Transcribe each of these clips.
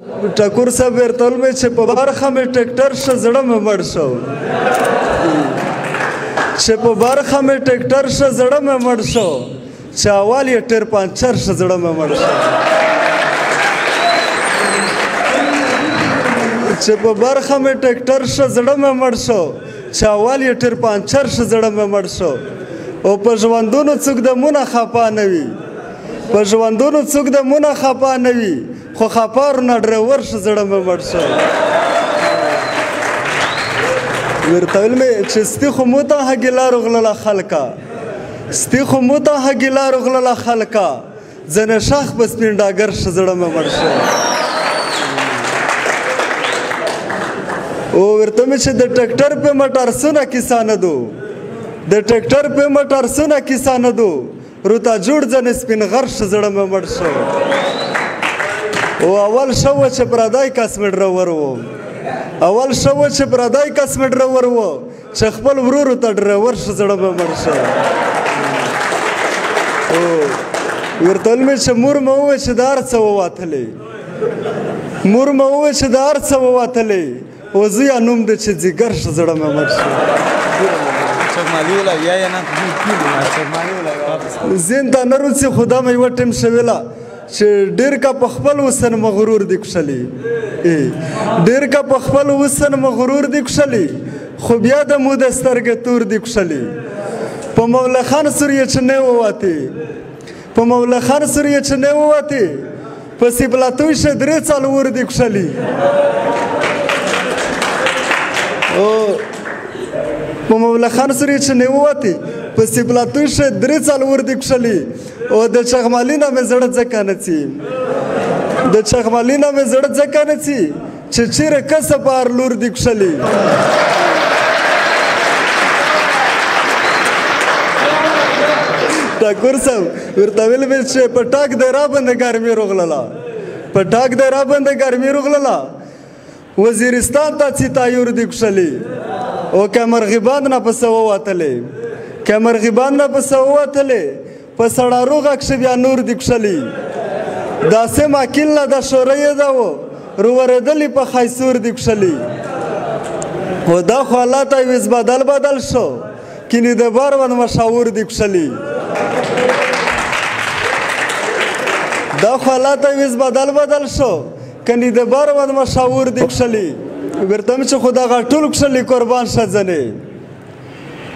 ټکور صاحب ورته ویل چې په برخه مې ټکټر شه زړه مې مړ شو چې په برخه مې ټکټر شه زړه مې مړ شو چې اول یې ټیر پانچر شه زړه مې مړ شو چې په برخه مې ټکټر شه زړه مې مړ شو چې اول یې ټیر پانچر شه زړه مې مړ شو او په ژوندونو څوک دمونه خفا نه وي په ژوندونو څوک دمونه خفا نه وي خو خفارو نه ډریور شه زړه مې مړ شو ورته ویل مې چې ستی خو مو ته هګې لارو غلله خلکه ستی خو مو ته هګې لارو غلله خلکه ځنې شاخ په سپین ډاګر شه زړه مې مړ شو او ورته مې چې د ټکټر په مټرسونه کیسه نه دو د ټکټر په مټرسونه کیسه نه دو روتا جوړ ځنې سپین غر شه زړه مې مړ شو او اول شو چې پردی کس مې ډریور و اول شو چې پردی کس مې ډریور و چې خپل ورورو ته ډریور شه زړه مې مړ شو ورته ویل مې چې مور مې وویل چې د هر څه ووتلې مور مې وویل چې د هر څه ووتلې او زویه نوم دی چې ځیګر شه زړه مې مړ شو زین ته نه روڅي خو دا مې یوه ټیم شویله چې ډېر کا په خپل وسن مغرور دي کښلي ډېر کا په خپل وسن مغرور دي کښلي خو بیا د مو د سترګې تور دي کښلي په مولا خان سور یې چې نه ووتې په مولا خان سور یې چې نه ووتې په سیبلاتوی شه درې څلور دي کښلي په مولا خان سور یې چې نه ووتې په سیبلاتوی شه درې څلور دي کښلي او د چغمالي نه مې زړه ځکه نه څي د چغمالي نه مې زړه ځکه نه څي چې چیرې کسه په هر لور دي کښلي ټاکور صاحب ورته ویل مې چې په ټاک دی راباندې ګرمي روغلله په ټاک دی راباندې ګرمي روغلله وزیرستان ته څي تایور دي کښلي او که مرغیبان نه پسې ووتلې که مرغیبان نه پسې ووتلې په سړارو غږ شه بیا نور دي کښلي داسې ماکیل نه د شوره یې ده و روورېدلي په خیسور دي کښلي خو دا خو الله ته ویز بدل شو کینې د بار ون مشاور دي کښلي دا خو الله ته ویز بدل شو کنې د بار ون مشاور دي کښلي ورته مې چې خو دغه ټول کښلي قربان شه ځنې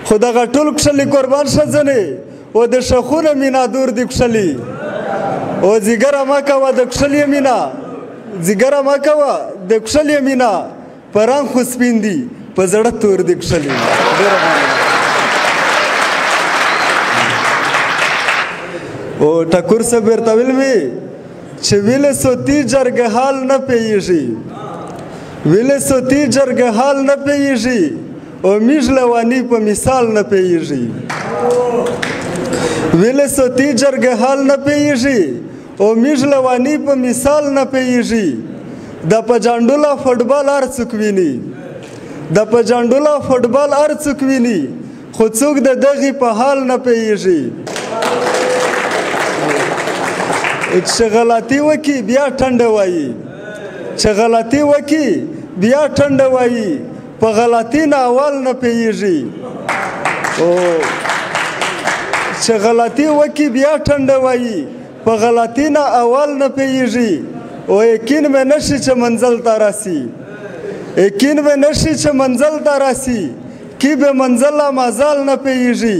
خو دغه ټول کښلي قربان شه ځنې او د شخونه مینا دور دی کښلي او ځیګره مه کوه د کښلي مینا ځیګره مه کوه د کښلي مینا په رنګ خو سپین دي په زړه تور دی کښلي او ټکور صاحب ورته ویل مې چې ویلې سوتي جرګه حال نه پیږي ویلې سوتي جرګه حال نه پیږي او میژ لوانی په مثال نه پیږي ویلې سوتي جرګه حال نه پیږي او میژ لوانی په مثال نه پیږي د په جانډولا فوټبال هر څوک ویني د په جانډولا فوټبال هر څوک ویني خو څوک د دغې په حال نه پیږي چې غلطي وکړي بیا ټنډه وایي چې غلطي وکړي بیا ټنډه وایي په غلطي نه اول نه پیږي چې غلطي وکړي بیا ټنډه وایي په غلطي نه اول نه پیږي او یقین مې نشي چې منزل ته راسي یقین مې نشي چې منزل ته راسي کی به منزل مازال نه پیږي